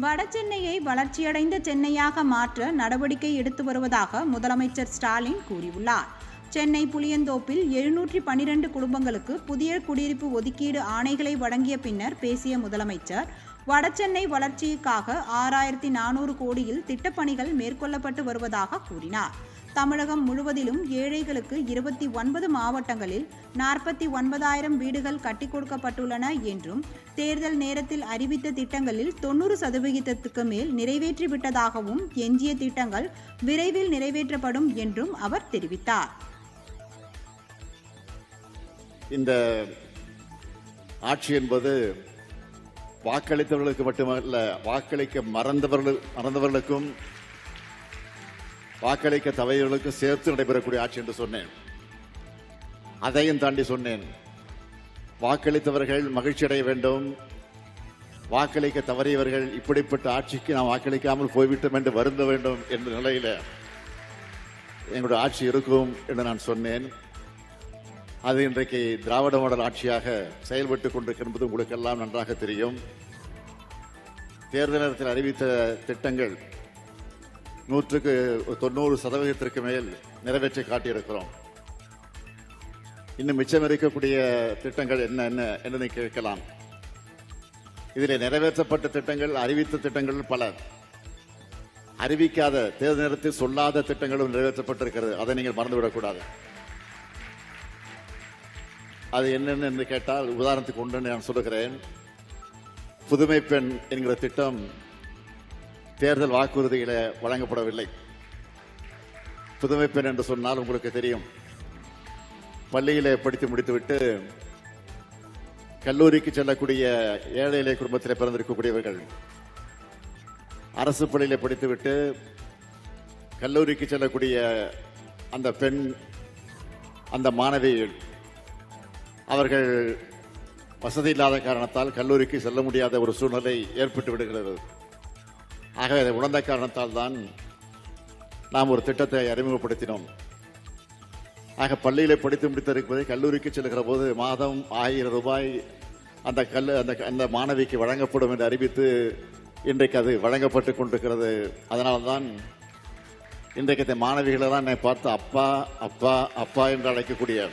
வடசென்னையை வளர்ச்சியடைந்த சென்னையாக மாற்ற நடவடிக்கை எடுத்து வருவதாக முதலமைச்சர் ஸ்டாலின் கூறியுள்ளார். சென்னை புளியந்தோப்பில் 712 குடும்பங்களுக்கு புதிய குடியிருப்பு ஒதுக்கீடு ஆணைகளை வழங்கிய பின்னர் பேசிய முதலமைச்சர், வடசென்னை வளர்ச்சிக்காக 6400 கோடியில் திட்டப்பணிகள் மேற்கொள்ளப்பட்டு வருவதாக கூறினார். தமிழகம் முழுவதிலும் ஏழைகளுக்கு 29 மாவட்டங்களில் 49,000 வீடுகள் கட்டிக் கொடுக்கப்பட்டுள்ளன என்றும், தேர்தல் நேரத்தில் அறிவித்த திட்டங்களில் 90% மேல் நிறைவேற்றிவிட்டதாகவும், எஞ்சிய திட்டங்கள் விரைவில் நிறைவேற்றப்படும் என்றும் அவர் தெரிவித்தார். இந்த ஆட்சி என்பது வாக்களித்தவர்களுக்கு மட்டுமல்ல, வாக்களிக்க மறந்தவர்களுக்கும் வாக்களிக்க தவறியவர்களுக்கும் சேர்த்து நடைபெறக்கூடிய ஆட்சி என்று சொன்னேன். அதையும் தாண்டி சொன்னேன், வாக்களித்தவர்கள் மகிழ்ச்சி அடைய வேண்டும், வாக்களிக்க தவறியவர்கள் இப்படிப்பட்ட ஆட்சிக்கு நாம் வாக்களிக்காமல் போய்விட்டோம் என்று வருந்த வேண்டும் என்ற நிலையில் எங்களுடைய ஆட்சி இருக்கும் என்று நான் சொன்னேன். அது இன்றைக்கு திராவிட மாடல் ஆட்சியாக செயல்பட்டுக் கொண்டிருக்கிறது உங்களுக்கு எல்லாம் நன்றாக தெரியும். தேர்தல் நேரத்தில் அறிவித்த திட்டங்கள் 190% மேல் நிறைவேற்றி காட்டியிருக்கிறோம். இன்னும் மிச்சம் இருக்கக்கூடிய திட்டங்கள் என்ன என்று கேட்கலாம். இதில் நிறைவேற்றப்பட்ட திட்டங்கள், அறிவித்த திட்டங்கள் பல, அறிவிக்காத தேர்தல் நேரத்தில் சொல்லாத திட்டங்களும் நிறைவேற்றப்பட்டிருக்கிறது. அதை நீங்கள் மறந்துவிடக்கூடாது. அது என்னென்னு என்று கேட்டால், உதாரணத்துக்கு ஒன்று நான் சொல்லுகிறேன். புதுமை பெண் என்கிற திட்டம் தேர்தல் வாக்குறுதியில வழங்கப்படவில்லை. புதுமை பெண் என்று சொன்னால் உங்களுக்கு தெரியும், பள்ளியிலே படித்து முடித்துவிட்டு கல்லூரிக்கு செல்லக்கூடிய ஏழை எளிய குடும்பத்தில் பிறந்திருக்கக்கூடியவர்கள், அரசு பள்ளியிலே படித்துவிட்டு கல்லூரிக்கு செல்லக்கூடிய அந்த பெண், அந்த மாணவிகள், அவர்கள் வசதி இல்லாத காரணத்தால் கல்லூரிக்கு செல்ல முடியாத ஒரு சூழ்நிலை ஏற்பட்டு விடுகிறது. ஆகவே அதை உணர்ந்த காரணத்தால் தான் நாம் ஒரு திட்டத்தை அறிமுகப்படுத்தினோம். ஆக பள்ளியிலே படித்து முடித்திருப்பதை கல்லூரிக்கு செல்கிற போது மாதம் 1000 ரூபாய் அந்த மாணவிக்கு வழங்கப்படும் என்று அறிவித்து இன்றைக்கு அது வழங்கப்பட்டுக் கொண்டிருக்கிறது. அதனால்தான் இன்றைக்கு இந்த மாணவிகளை தான் என்னை பார்த்து அப்பா அப்பா அப்பா என்று அழைக்கக்கூடிய